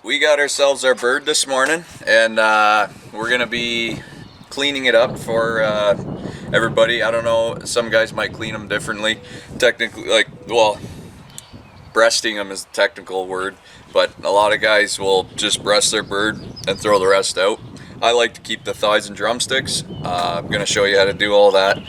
we got ourselves our bird this morning, and we're gonna be cleaning it up for everybody. I don't know, some guys might clean them differently. Technically, like, well, breasting them is the technical word, but a lot of guys will just breast their bird and throw the rest out. I like to keep the thighs and drumsticks. I'm gonna show you how to do all that.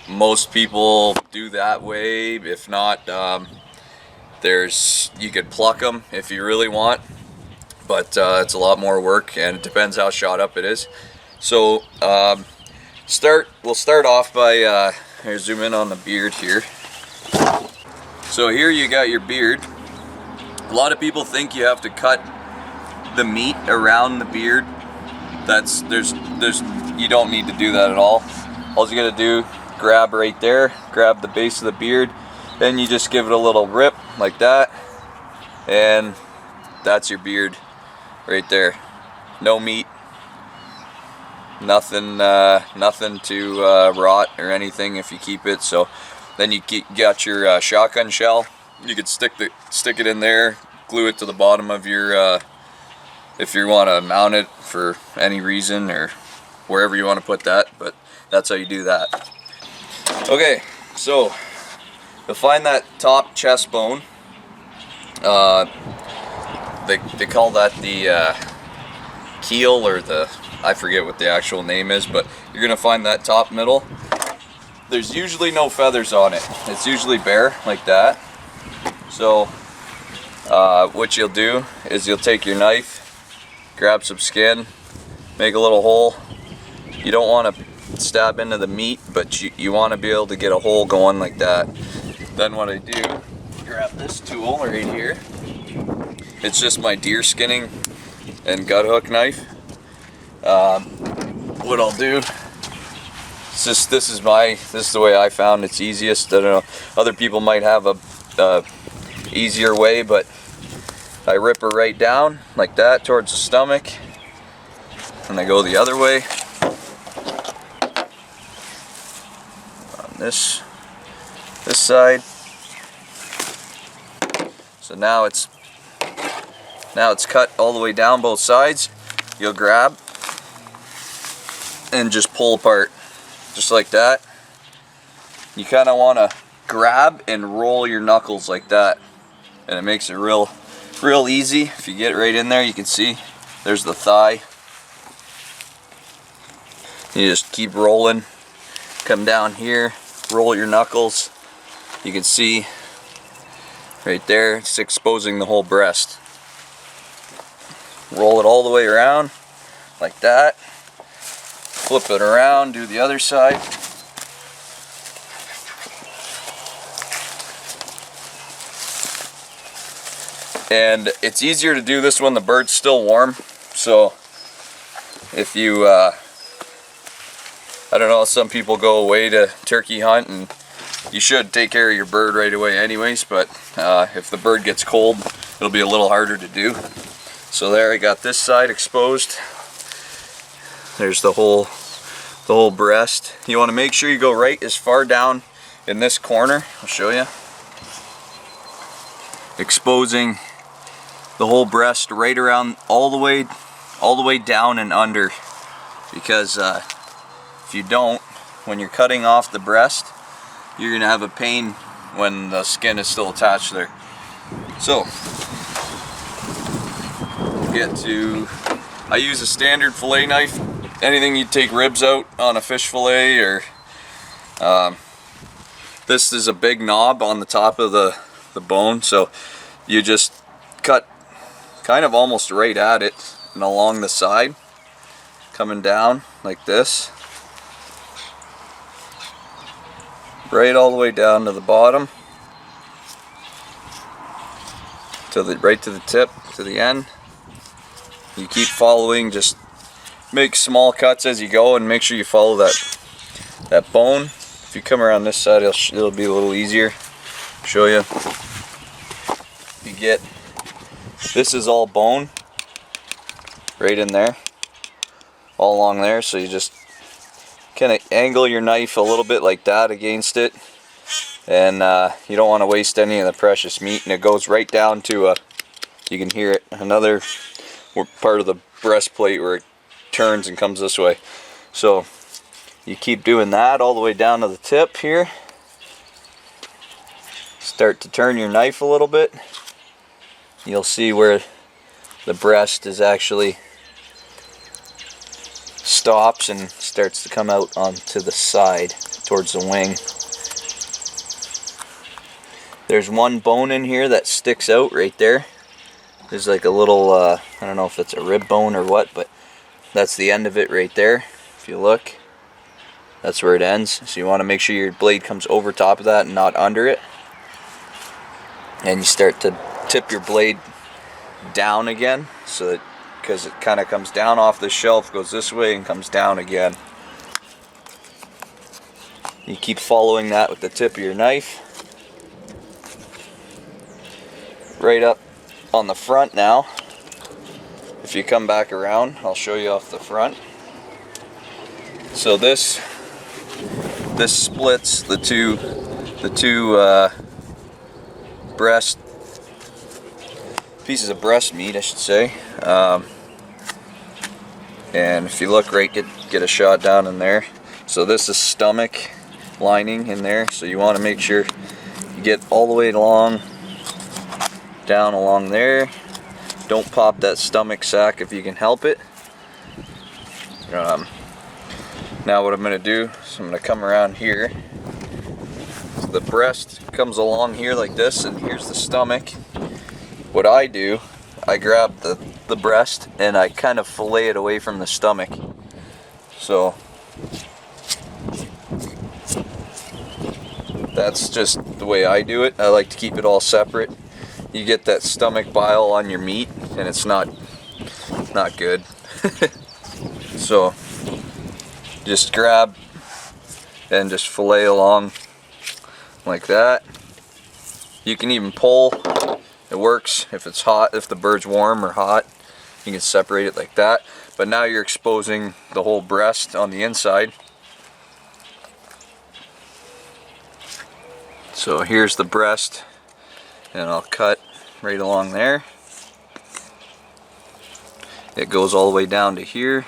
Most people do that way. If not, you could pluck them if you really want, but it's a lot more work, and it depends how shot up it is. So we'll start off by here, zoom in on the beard here. So here you got your beard. A lot of people think you have to cut the meat around the beard. You don't need to do that at all. All you gotta do, grab right there, grab the base of the beard, then you just give it a little rip like that, and that's your beard right there. No meat, nothing to rot or anything if you keep it. So then you got your shotgun shell. You could stick it in there, glue it to the bottom of your if you want to mount it for any reason, or wherever you want to put that, but that's how you do that. Okay, so you'll find that top chest bone. They call that the keel, or I forget what the actual name is, but you're gonna find that top middle. There's usually no feathers on it. It's usually bare like that. So what you'll do is you'll take your knife, grab some skin, make a little hole. You don't want to stab into the meat, but you want to be able to get a hole going like that. Then what I do, grab this tool right here. It's just my deer skinning and gut hook knife. What I'll do, this is the way I found it's easiest. I don't know, other people might have a easier way, but I rip her right down like that towards the stomach, and I go the other way on this side. So now it's cut all the way down both sides. You'll grab and just pull apart just like that. You kind of want to grab and roll your knuckles like that, and it makes it real easy. If you get right in there, you can see there's the thigh. You just keep rolling, come down here, roll your knuckles. You can see right there, it's exposing the whole breast. Roll it all the way around like that. Flip it around, do the other side. And it's easier to do this when the bird's still warm. So if you, I don't know, some people go away to turkey hunt, and you should take care of your bird right away anyways, but if the bird gets cold, it'll be a little harder to do. So there, I got this side exposed. There's the whole breast. You want to make sure you go right as far down in this corner. I'll show you. Exposing the whole breast right around all the way down and under, because if you don't, when you're cutting off the breast, you're gonna have a pain when the skin is still attached there. So I use a standard fillet knife. Anything you'd take ribs out on a fish fillet, or this is a big knob on the top of the bone, so you just cut kind of almost right at it and along the side, coming down like this, right all the way down to the bottom, right to the tip, to the end. You keep following, just make small cuts as you go, and make sure you follow that bone. If you come around this side, it'll be a little easier. Show you. You get, this is all bone right in there, all along there. So you just kind of angle your knife a little bit like that against it, and you don't want to waste any of the precious meat, and it goes right down to You can hear it. Another part of the breastplate where it turns and comes this way. So you keep doing that all the way down to the tip here. Start to turn your knife a little bit. You'll see where the breast is actually stops and starts to come out onto the side towards the wing. There's one bone in here that sticks out right there. There's like a little, I don't know if it's a rib bone or what, but that's the end of it right there. If you look, that's where it ends. So you want to make sure your blade comes over top of that and not under it. And you start to tip your blade down again, so that, because it kind of comes down off the shelf, goes this way and comes down again. You keep following that with the tip of your knife. Right up on the front now. If you come back around, I'll show you off the front. So this splits the two breast pieces of breast meat, I should say. And if you look right, get a shot down in there. So this is stomach lining in there. So you want to make sure you get all the way along, down along there. Don't pop that stomach sack if you can help it. Now what I'm going to do is I'm going to come around here. So the breast comes along here like this, and here's the stomach. What I do, I grab the breast and I kind of fillet it away from the stomach. So that's just the way I do it. I like to keep it all separate. You get that stomach bile on your meat and it's not good. So just grab and just fillet along like that. You can even pull. It works if it's hot, if the bird's warm or hot. You can separate it like that. But now you're exposing the whole breast on the inside. So here's the breast, and I'll cut right along there. It goes all the way down to here,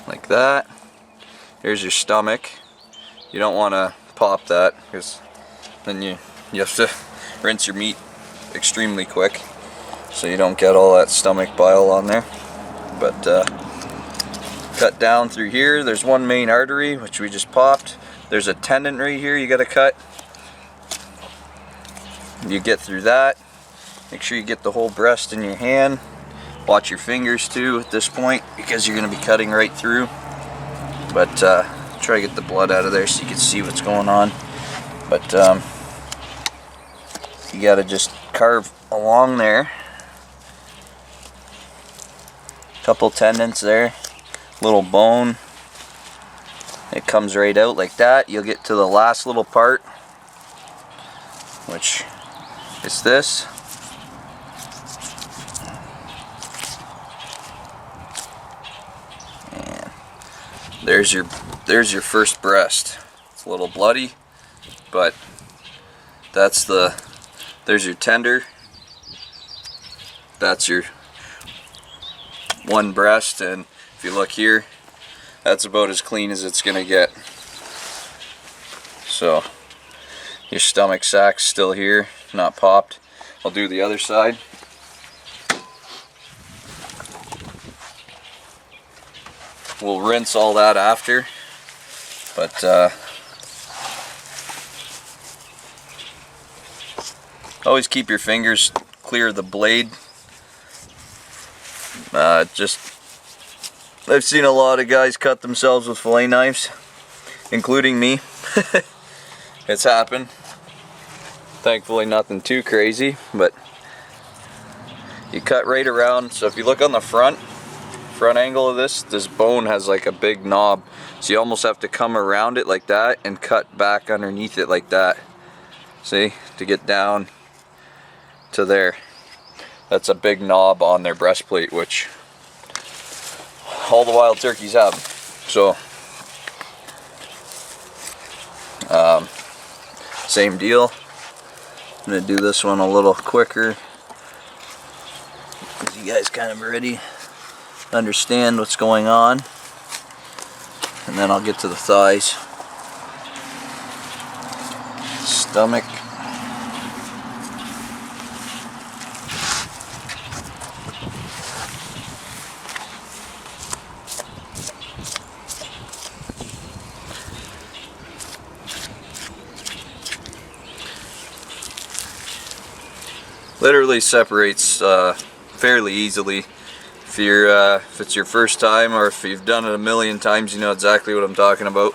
like that. Here's your stomach. You don't want to pop that, because then you have to rinse your meat extremely quick, so you don't get all that stomach bile on there. But cut down through here. There's one main artery, which we just popped. There's a tendon right here you got to cut. You get through that. Make sure you get the whole breast in your hand. Watch your fingers too at this point, because you're going to be cutting right through. But try to get the blood out of there so you can see what's going on. But you got to just carve along there. Couple tendons there. Little bone. It comes right out like that. You'll get to the last little part, which is this. And there's your first breast. It's a little bloody, but there's your tender. That's your one breast, and if you look here, that's about as clean as it's gonna get. So your stomach sack's still here, not popped. I'll do the other side. We'll rinse all that after, but always keep your fingers clear of the blade. I've seen a lot of guys cut themselves with fillet knives, including me. It's happened. Thankfully nothing too crazy, but you cut right around. So if you look on the front angle of this bone has like a big knob, so you almost have to come around it like that and cut back underneath it like that. See, to get down to there. That's a big knob on their breastplate, which all the wild turkeys have. So same deal. I'm going to do this one a little quicker, because you guys kind of already understand what's going on. And then I'll get to the thighs. Stomach. Literally separates fairly easily. If it's your first time, or if you've done it a million times, you know exactly what I'm talking about.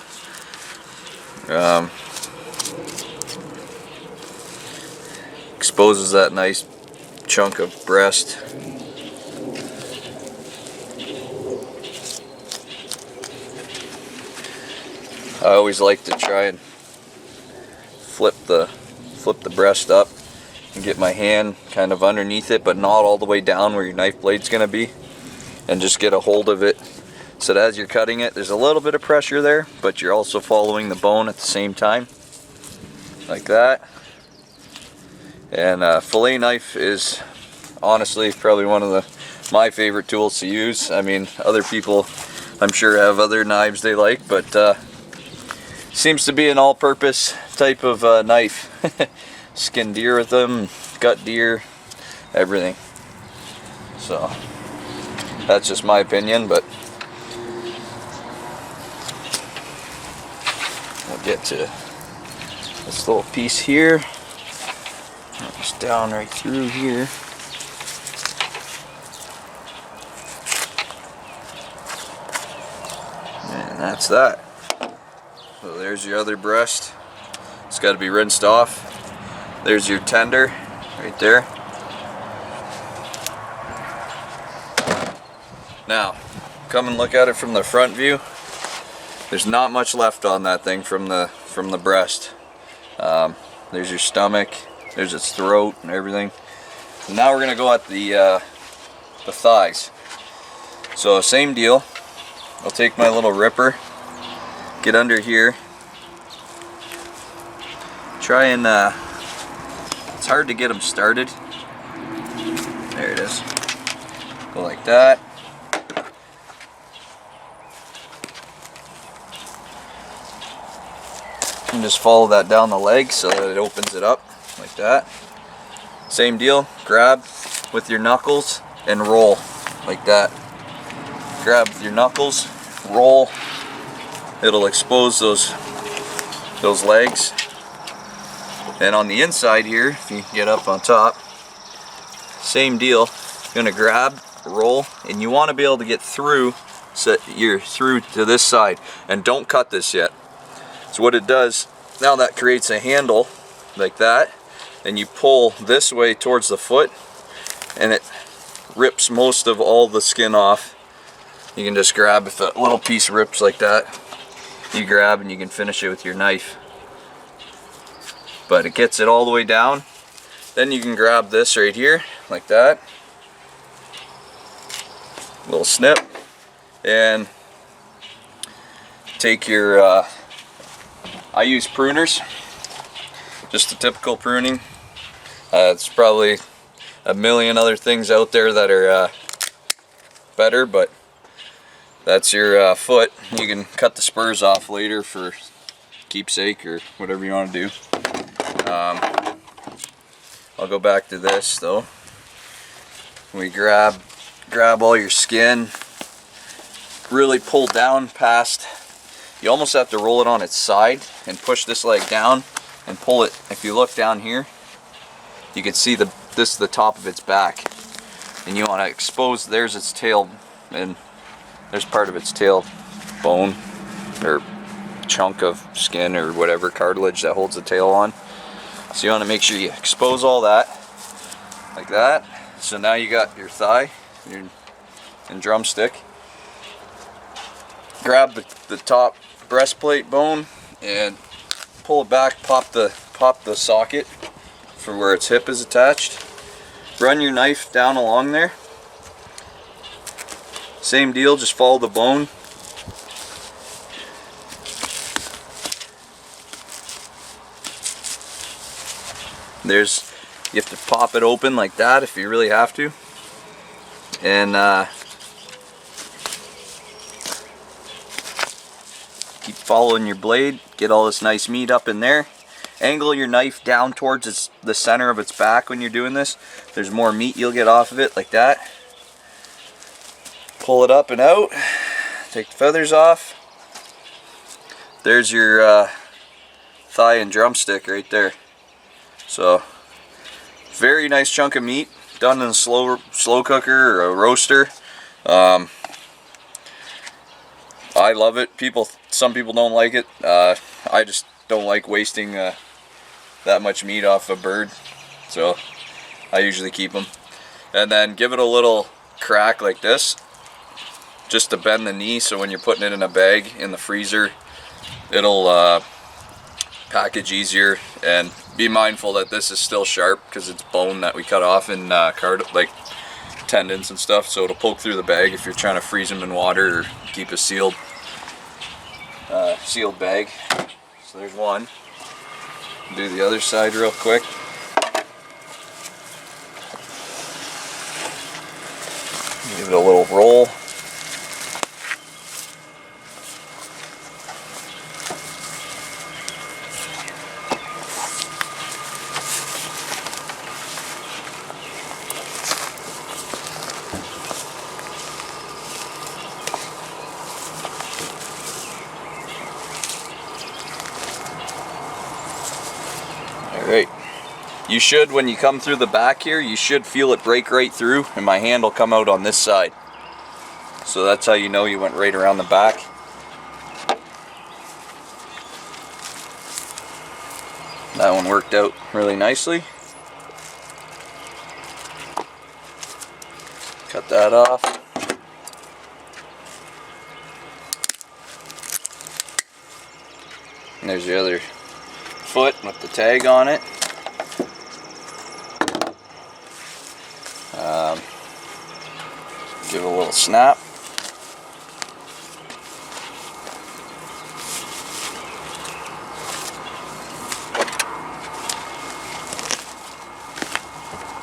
Exposes that nice chunk of breast. I always like to try and flip the breast up and get my hand kind of underneath it, but not all the way down where your knife blade's going to be, and just get a hold of it so that as you're cutting it, there's a little bit of pressure there, but you're also following the bone at the same time, like that. And fillet knife is honestly probably one of my favorite tools to use. I mean, other people I'm sure have other knives they like, but seems to be an all-purpose type of knife. Skin deer with them, gut deer, everything. So that's just my opinion, but we'll get to this little piece here. Just down right through here. And that's that. So there's your other breast. It's got to be rinsed off. There's your tender right there. Now, come and look at it from the front view. There's not much left on that thing from the breast. There's your stomach. There's its throat and everything. And now we're gonna go at the thighs. So same deal. I'll take my little ripper, get under here, try and it's hard to get them started. There it is. Go like that. And just follow that down the leg so that it opens it up like that. Same deal. Grab with your knuckles and roll like that. Grab with your knuckles, roll. It'll expose those legs. And on the inside here, if you get up on top, same deal. You're gonna grab, roll, and you want to be able to get through, so you're through to this side. And don't cut this yet. So what it does, now that creates a handle like that, and you pull this way towards the foot, and it rips most of all the skin off. You can just grab, if a little piece rips like that, you grab and you can finish it with your knife. But it gets it all the way down. Then you can grab this right here, like that. Little snip. And take your, I use pruners. Just a typical pruning. It's probably a million other things out there that are better, but that's your foot. You can cut the spurs off later for keepsake or whatever you want to do. I'll go back to this though. We grab all your skin, really pull down past. You almost have to roll it on its side and push this leg down and pull it. If you look down here, you can see this is the top of its back, and you want to expose. There's its tail, and there's part of its tail bone or chunk of skin or whatever, cartilage that holds the tail on. So you want to make sure you expose all that like that. So now you got your thigh and drumstick. Grab the top breastplate bone and pull it back, pop the socket for where its hip is attached. Run your knife down along there. Same deal, just follow the bone. There's, you have to pop it open like that if you really have to, and keep following your blade, get all this nice meat up in there. Angle your knife down towards the center of its back when you're doing this. There's more meat you'll get off of it, like that. Pull it up and out, take the feathers off. There's your thigh and drumstick right there. So, very nice chunk of meat, done in a slow cooker or a roaster. I love it. Some people don't like it. I just don't like wasting that much meat off a bird, so I usually keep them. And then give it a little crack like this, just to bend the knee, so when you're putting it in a bag in the freezer, it'll package easier. And be mindful that this is still sharp because it's bone that we cut off in like tendons and stuff, so it'll poke through the bag if you're trying to freeze them in water or keep a sealed bag. So there's one. Do the other side real quick. Give it a little roll. Alright, you should, when you come through the back here, you should feel it break right through, and my hand will come out on this side. So that's how you know you went right around the back. That one worked out really nicely. Cut that off. And there's the other foot with the tag on it. Give it a little snap.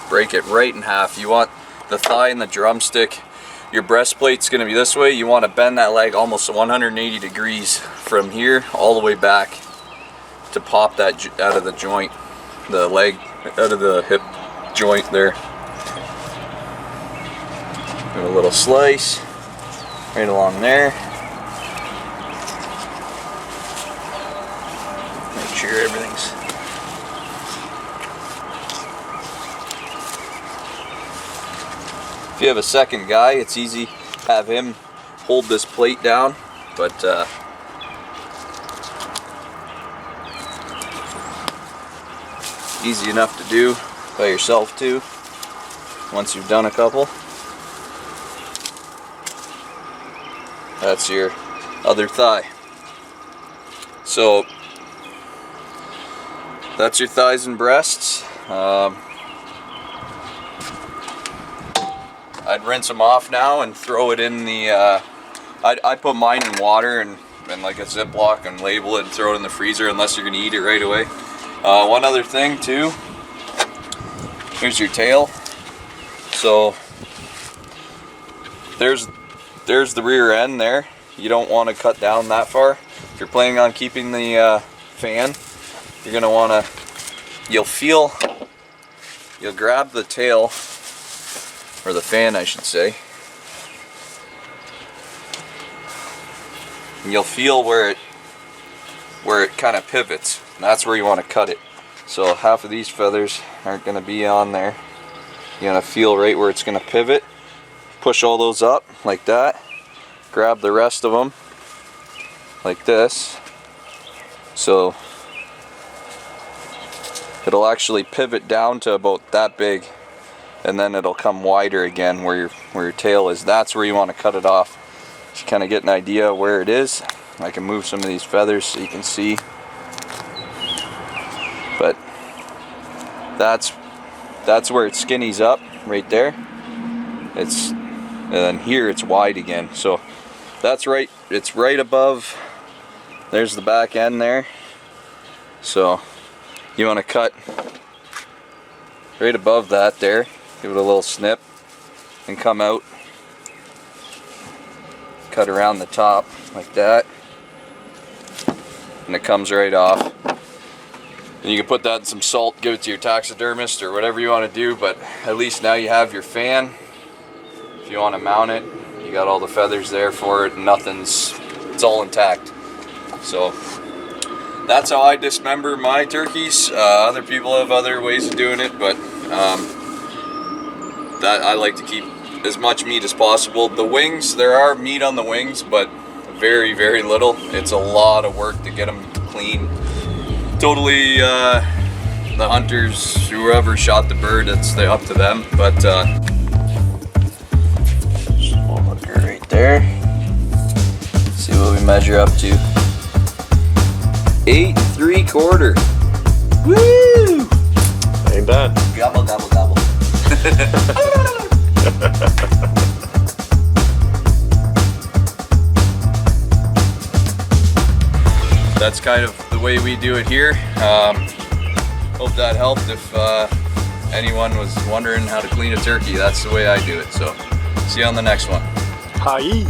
Break it right in half. You want the thigh and the drumstick. Your breastplate's going to be this way. You want to bend that leg almost 180 degrees from here all the way back to pop that out of the joint, the leg out of the hip joint there. Do a little slice right along there. Make sure everything's If you have a second guy, it's easy. Have him hold this plate down, but easy enough to do by yourself too, once you've done a couple. That's your other thigh. So that's your thighs and breasts. I'd rinse them off now and throw it in the I'd put mine in water and like a Ziploc and label it and throw it in the freezer unless you're going to eat it right away. One other thing too, here's your tail. So there's the rear end there. You don't want to cut down that far. If you're planning on keeping the fan, you're going to want to, you'll grab the tail, or the fan I should say, and you'll feel where it kind of pivots, and that's where you want to cut it. So half of these feathers aren't going to be on there. You're going to feel right where it's going to pivot. Push all those up like that. Grab the rest of them like this. So it'll actually pivot down to about that big, and then it'll come wider again where your tail is. That's where you want to cut it off. Just kind of get an idea of where it is. I can move some of these feathers so you can see. But that's where it skinnies up right there. And then here it's wide again. So that's right, it's right above. There's the back end there. So you want to cut right above that there. Give it a little snip and come out. Cut around the top like that. And it comes right off. And you can put that in some salt, give it to your taxidermist or whatever you want to do, but at least now you have your fan. If you want to mount it, you got all the feathers there for it, and it's all intact. So that's how I dismember my turkeys. Other people have other ways of doing it, but that I like to keep as much meat as possible. The wings, there are meat on the wings, but very, very little. It's a lot of work to get them clean. Totally, the hunters, whoever shot the bird, it's up to them. But small hooker right there. Let's see what we measure up to. 8 3/4. Woo! Ain't bad. Gobble, gobble, gobble. That's kind of the way we do it here. Hope that helped. If anyone was wondering how to clean a turkey, that's the way I do it. So, see you on the next one. HawYee.